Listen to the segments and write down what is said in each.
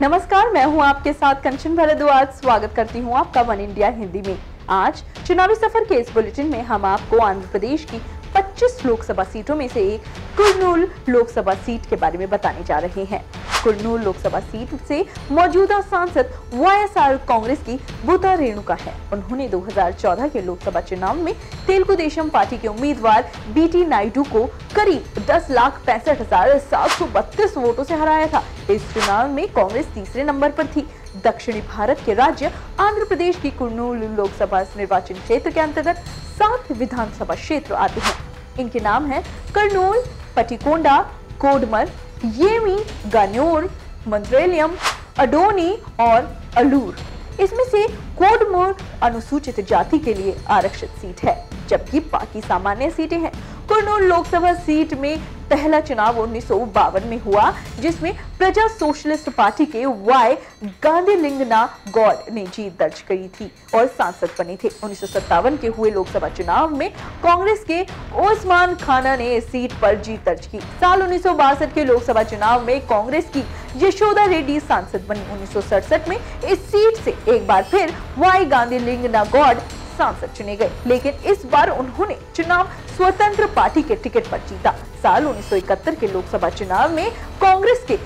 नमस्कार, मैं हूं आपके साथ कंचन भारद्वाज। स्वागत करती हूं आपका वन इंडिया हिंदी में। आज चुनावी सफर के इस बुलेटिन में हम आपको आंध्र प्रदेश की 25 लोकसभा सीटों में से एक कुर्नूल लोकसभा सीट के बारे में बताने जा रहे हैं। कुर्नूल लोकसभा सीट से मौजूदा सांसद वाईएसआर कांग्रेस की बूता रेणुका है। उन्होंने 2014 के लोकसभा चुनाव में तेलुगु देशम पार्टी के उम्मीदवार बीटी नायडू को करीब 10,65,732 वोटों से हराया था। इस चुनाव में कांग्रेस तीसरे नंबर पर थी। दक्षिणी भारत के राज्य आंध्र प्रदेश की कुर्नूल लोकसभा निर्वाचन क्षेत्र के अंतर्गत 7 विधानसभा क्षेत्र आते हैं। इनके नाम हैं कर्नूल, पटिकोंडा, कोडमर, येमी, गान्योर, मंत्रेलियम, अडोनी और अलूर। इसमें से कोडमोर अनुसूचित जाति के लिए आरक्षित सीट है, जबकि बाकी सामान्य सीटें हैं। कुर्नूल लोकसभा सीट में पहला चुनाव 1952 में हुआ, जिसमें प्रजा सोशलिस्ट पार्टी के वाई गांधीलिंगना गौड ने जीत दर्ज करी थी और सांसद बने थे। 1957 के हुए लोकसभा चुनाव में कांग्रेस के ओस्मान खाना ने इस सीट पर जीत दर्ज की। साल 1962 के लोकसभा चुनाव में कांग्रेस की यशोदा रेड्डी सांसद बनी। 1967 में इस सीट से एक बार फिर वाई गांधीलिंगना गौड सांसद चुने गए, लेकिन इस बार उन्होंने चुनाव स्वतंत्र पार्टी के टिकट पर जीता। साल 1971 के लोकसभा चुनाव में कांग्रेस के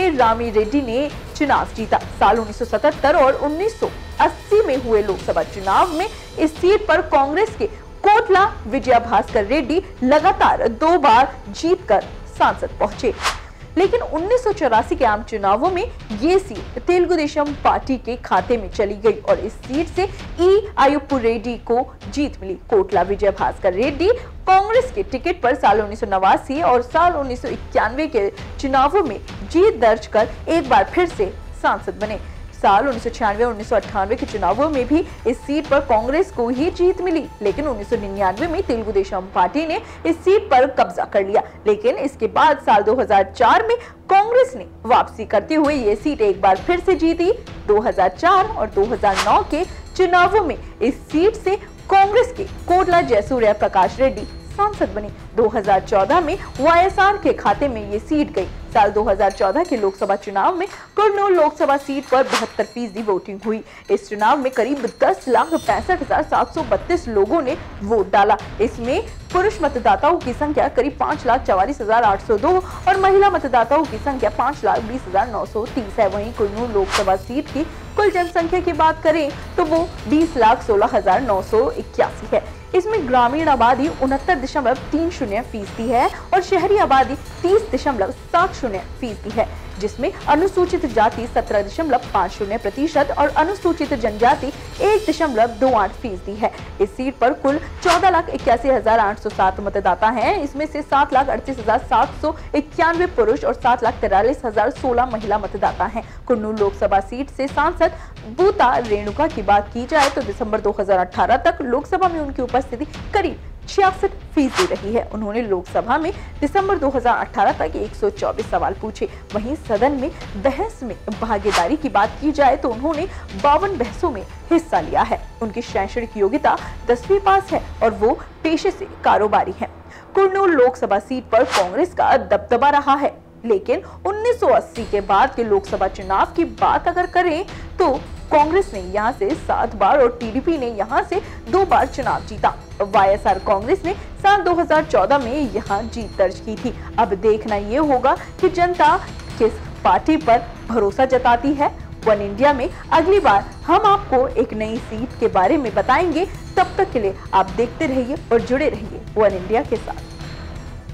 रामी रेड्डी ने चुनाव जीता। साल 1977 और 1980 में हुए लोकसभा चुनाव में इस सीट पर कांग्रेस के कोटला विजया भास्कर रेड्डी लगातार 2 बार जीतकर सांसद पहुंचे, लेकिन 1984 के आम चुनावों में ये सीट तेलुगु देशम पार्टी के खाते में चली गई और इस सीट से ई अय्यप्पू रेड्डी को जीत मिली। कोटला विजय भास्कर रेड्डी कांग्रेस के टिकट पर साल 1989 और साल 1991 के चुनावों में जीत दर्ज कर एक बार फिर से सांसद बने। साल 1996 और 1998 के चुनावों में भी इस सीट पर कांग्रेस को ही जीत मिली, लेकिन 1999 में तेलुगु देशम पार्टी ने इस सीट पर कब्जा कर लिया। लेकिन इसके बाद साल 2004 में कांग्रेस ने वापसी करते हुए ये सीट एक बार फिर से जीती। 2004 और 2009 के चुनावों में इस सीट से कांग्रेस के कोटला जयसूर्या प्रकाश रेड्डी सांसद बने। 2014 में वाईएसआर के खाते में ये सीट गई। साल 2014 के लोकसभा चुनाव में कुर्नूल लोकसभा सीट पर 72% वोटिंग हुई। इस चुनाव में करीब 10,65,732 लोगों ने वोट डाला। इसमें पुरुष मतदाताओं की संख्या करीब 5,44,802 और महिला मतदाताओं की संख्या 5,20,930 है। वहीं कुर्नूल लोकसभा सीट की कुल जनसंख्या की बात करें तो वो 20,16,981 है। इसमें ग्रामीण आबादी 69.30% है और शहरी आबादी 30.70% है, जिसमें अनुसूचित जाति 17.50% और अनुसूचित जनजाति 1.28% है। इस सीट पर कुल 14,81,807 मतदाता हैं। इसमें से 7,38,791 पुरुष और 7,43,016 महिला मतदाता हैं। कुर्नूल लोकसभा सीट से सांसद बूता रेणुका की बात की जाए तो दिसंबर 2018 तक लोकसभा में उनकी उपस्थिति करीब 66% रही है। उन्होंने लोकसभा में दिसंबर 2018 तक 124 सवाल पूछे। वहीं सदन में बहस में भागीदारी की बात की जाए तो उन्होंने 52 बहसों में हिस्सा लिया है। उनकी शैक्षणिक योग्यता 10वीं पास है और वो पेशे से कारोबारी हैं। कुर्नूल लोकसभा सीट पर कांग्रेस का दबदबा रहा है, लेकिन 1980 के बाद के लोकसभा चुनाव की बात अगर करें तो कांग्रेस ने यहां से 7 बार और टीडीपी ने यहां से 2 बार चुनाव जीता। वाईएसआर कांग्रेस ने साल 2014 में यहां जीत दर्ज की थी। अब देखना ये होगा कि जनता किस पार्टी पर भरोसा जताती है। वन इंडिया में अगली बार हम आपको एक नई सीट के बारे में बताएंगे। तब तक के लिए आप देखते रहिए और जुड़े रहिए वन इंडिया के साथ।